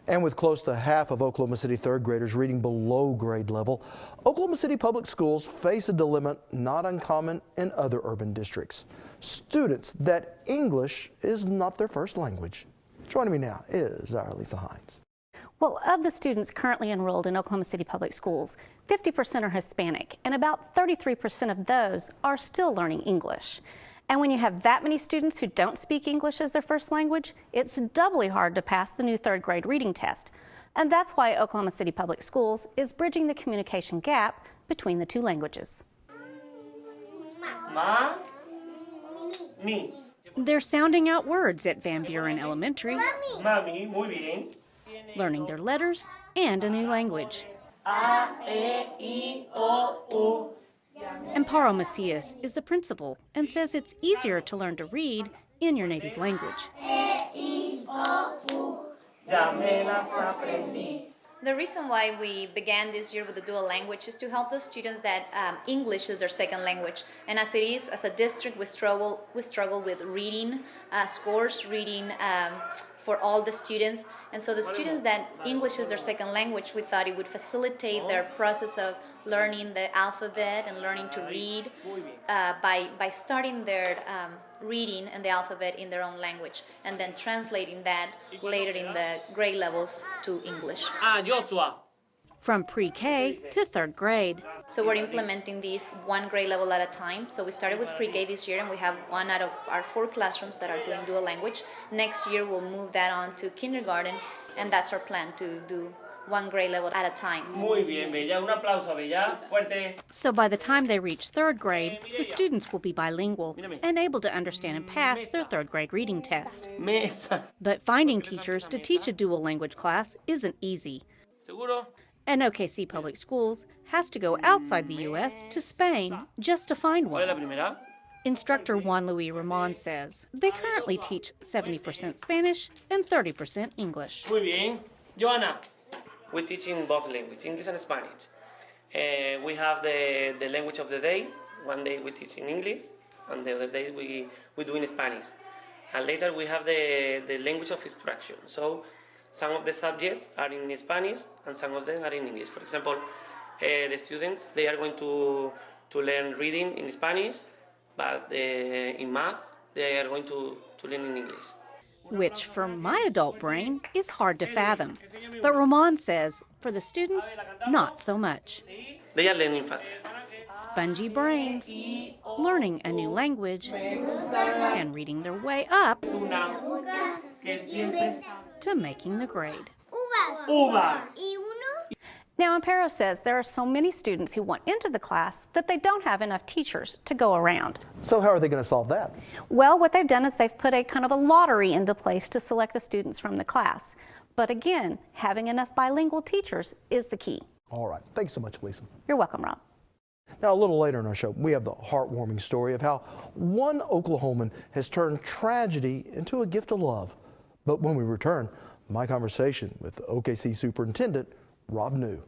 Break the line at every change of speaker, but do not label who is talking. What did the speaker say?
And with close to half of Oklahoma City third graders reading below grade level, Oklahoma City Public Schools face a dilemma not uncommon in other urban districts. Students that English is not their first language. Joining me now is our Lisa Hines.
Well, of the students currently enrolled in Oklahoma City Public Schools, 50% are Hispanic, and about 33% of those are still learning English. And when you have that many students who don't speak English as their first language, it's doubly hard to pass the new third grade reading test. And that's why Oklahoma City Public Schools is bridging the communication gap between the two languages.
Ma, mi.
They're sounding out words at Van Buren Elementary,
Mami, muy bien.
learning their letters and a new language.
A, E, I, O, U.
Amparo Macias is the principal and says it's easier to learn to read in your native language.
Ya me las aprendí.
The reason why we began this year with the dual language is to help those students that English is their second language. And as it is, as a district, we struggle with reading scores, reading for all the students. And so the students that English is their second language, we thought it would facilitate their process of learning the alphabet and learning to read by starting their reading and the alphabet in their own language and then translating that later in the grade levels to English.
Joshua.
From pre-K to third grade.
So we're implementing these one grade level at a time. So we started with pre-K this year and we have one out of our 4 classrooms that are doing dual language. Next year we'll move that on to kindergarten, and that's our plan, to do one grade level at a time.
Muy bien, Bella. Un aplauso, Bella. Fuerte.
So by the time they reach third grade, the students will be bilingual and able to understand and pass their third grade reading test.
Mesa.
But finding teachers to teach a dual language class isn't easy.
¿Seguro?
And OKC Public Schools has to go outside the U.S. to Spain just to find
¿Cuál es la
one.
primera?
Instructor Juan Luis Ramon says they currently teach 70% Spanish and 30% English.
Muy bien. Johanna. We teach in both languages, English and Spanish. We have the language of the day. One day we teach in English, and the other day we do in Spanish. And later we have the language of instruction. So some of the subjects are in Spanish and some of them are in English. For example, the students, they are going to learn reading in Spanish, but in math, they are going to learn in English.
Which, for my adult brain, is hard to fathom. But Ramon says, for the students, not so much.
They are learning faster.
Spongy brains, learning a new language, and reading their way up to making the grade.
Uvas.
Now, Amparo says there are so many students who want into the class that they don't have enough teachers to go around.
So how are they going to solve that?
Well, what they've done is they've put a kind of a lottery into place to select the students from the class. But again, having enough bilingual teachers is the key.
All right. Thanks so much, Lisa.
You're welcome, Rob.
Now, a little later in our show, we have the heartwarming story of how one Oklahoman has turned tragedy into a gift of love. But when we return, my conversation with OKC Superintendent Rob New.